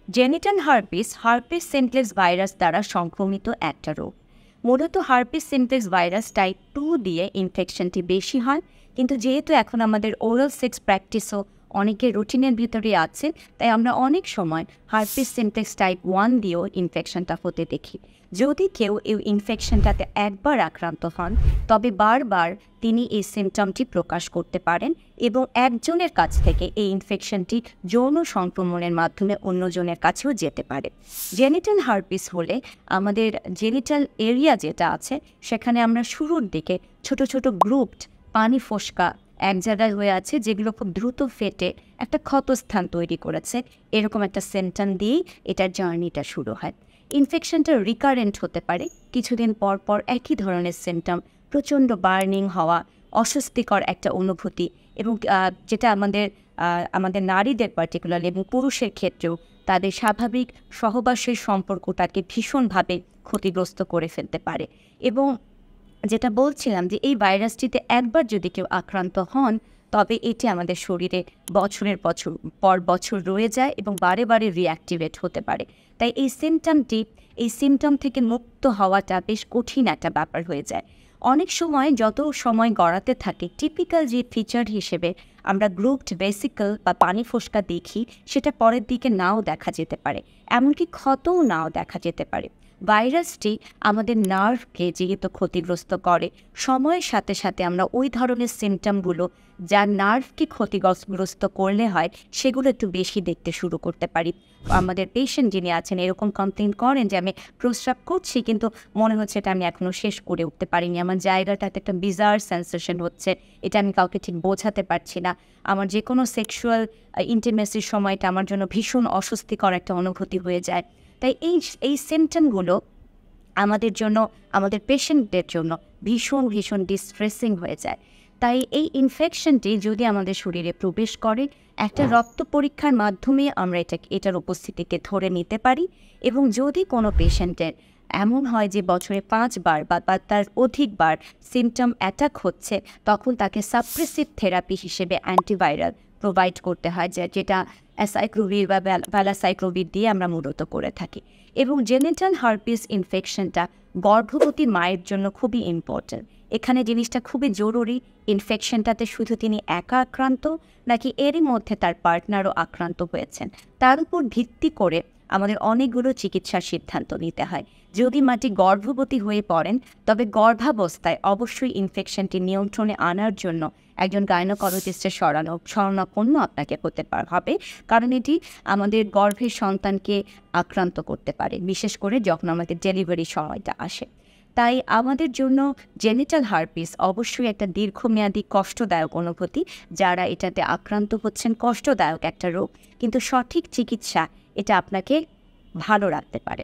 Genital herpes herpes simplex virus দ্বারা সংক্রমিত একটা রোগ। মূলত হার্পিস সিমপ্লেক্স ভাইরাস টাইপ 2 দিয়ে ইনফেকশনটি বেশি হয়, কিন্তু যেহেতু এখন আমাদের ওরাল সেক্স প্র্যাকটিসও অনেকের রুটিনের ভিতরে আছে, তাই আমরা অনেক সময় হার্পিস সিমপ্লেক্স টাইপ 1 দিয়েও ইনফেকশনটা হতে দেখি। যদি কেউ এই ইনফেকশনটাতে একবার আক্রান্ত হন, তবে বারবার তিনি এই সিমটমটি প্রকাশ করতে পারেন এবং একজনের কাছ থেকে এই ইনফেকশনটি যৌন সংক্রমণের মাধ্যমে অন্যজনের কাছেও যেতে পারে। জেনিটাল হার্পিস হলে আমাদের জেনিটাল এরিয়া যেটা আছে সেখানে আমরা শুরুর দিকে ছোট ছোট গ্রুপড পানি ফোসকা এক জায়গায় হয়ে আছে, যেগুলো খুব দ্রুত ফেটে একটা ক্ষতস্থান তৈরি করেছে, এরকম একটা সিমটম দিয়েই এটার জার্নিটা শুরু হয়। ইনফেকশনটা রিকারেন্ট হতে পারে, কিছুদিন পর পর একই ধরনের সিমটম, প্রচণ্ড বার্নিং হওয়া, অস্বস্তিকর একটা অনুভূতি, এবং যেটা আমাদের নারীদের পার্টিকুলারলি এবং পুরুষের ক্ষেত্রেও তাদের স্বাভাবিক সহবাসের সম্পর্কটাকে ভীষণভাবে ক্ষতিগ্রস্ত করে ফেলতে পারে। এবং যেটা বলছিলাম যে এই ভাইরাসটিতে একবার যদি কেউ আক্রান্ত হন, তবে এটি আমাদের শরীরে বছরের পর বছর রয়ে যায় এবং বারে বারে রিঅ্যাক্টিভেট হতে পারে। তাই এই সিমটম থেকে মুক্ত হওয়াটা বেশ কঠিন একটা ব্যাপার হয়ে যায়। অনেক সময় যত সময় গড়াতে থাকে, টিপিক্যাল যে ফিচার হিসেবে আমরা গ্রুপড ভেসিকল বা পানি ফোসকা দেখি, সেটা পরের দিকে নাও দেখা যেতে পারে, এমনকি ক্ষতও নাও দেখা যেতে পারে। ভাইরাসটি আমাদের নার্ভকে যেহেতু ক্ষতিগ্রস্ত করে, সময়ের সাথে সাথে আমরা ওই ধরনের সিমটমগুলো যা নার্ভকে ক্ষতিগ্রস্ত করলে হয় সেগুলো একটু বেশি দেখতে শুরু করতে পারি। আমাদের পেশেন্ট যিনি আছেন এরকম কমপ্লেন করেন যে আমি প্রস্রাব করছি, কিন্তু মনে হচ্ছে এটা আমি এখনও শেষ করে উঠতে পারিনি, আমার জায়গাটাতে একটা বিজার সেন্সেশন হচ্ছে, এটা আমি কাউকে ঠিক বোঝাতে পারছি না, আমার যে কোনো সেক্সুয়াল ইন্টিমেসির সময়টা আমার জন্য ভীষণ অস্বস্তিকর একটা অনুভূতি হয়ে যায়। তাই এই সিমটমগুলো আমাদের পেশেন্টদের জন্য ভীষণ ভীষণ ডিস্ট্রেসিং হয়ে যায়। তাই এই ইনফেকশনটি যদি আমাদের শরীরে প্রবেশ করে, একটা রক্ত পরীক্ষার মাধ্যমে আমরা এটার উপস্থিতিকে ধরে নিতে পারি। এবং যদি কোনো পেশেন্টের এমন হয় যে বছরে 5 বার বা তার অধিকবার সিমটম অ্যাটাক হচ্ছে, তখন তাকে সাপ্রেসিভ থেরাপি হিসেবে অ্যান্টিভাইরাল প্রোভাইড করতে হয়, যেটা অ্যাসাইক্লোভির বা ভ্যালাসাইক্লোভির দিয়ে আমরা মূলত করে থাকি। এবং জেনিটাল হার্পিস ইনফেকশনটা গর্ভবতী মায়ের জন্য খুবই ইম্পর্ট্যান্ট। এখানে জিনিসটা খুবই জরুরি, ইনফেকশনটাতে শুধু তিনি একা আক্রান্ত নাকি এরই মধ্যে তার পার্টনারও আক্রান্ত হয়েছেন, তার উপর ভিত্তি করে আমাদের অনেকগুলো চিকিৎসার সিদ্ধান্ত নিতে হয়। যদি মাটি গর্ভবতী হয়ে পড়েন, তবে গর্ভাবস্থায় অবশ্যই ইনফেকশনটি নিয়ন্ত্রণে আনার জন্য একজন গাইনোকোলজিস্টের শরণাপন্ন আপনাকে হতে হবে, কারণ এটি আমাদের গর্ভের সন্তানকে আক্রান্ত করতে পারে, বিশেষ করে যখন আমাদের ডেলিভারি সময়টা আসে। তাই আমাদের জন্য জেনিটাল হার্পিস অবশ্যই একটা দীর্ঘমেয়াদী কষ্টদায়ক অনুভূতি। যারা এটাতে আক্রান্ত হচ্ছেন, কষ্টদায়ক একটা রোগ, কিন্তু সঠিক চিকিৎসা এটা আপনাকে ভালো রাখতে পারে।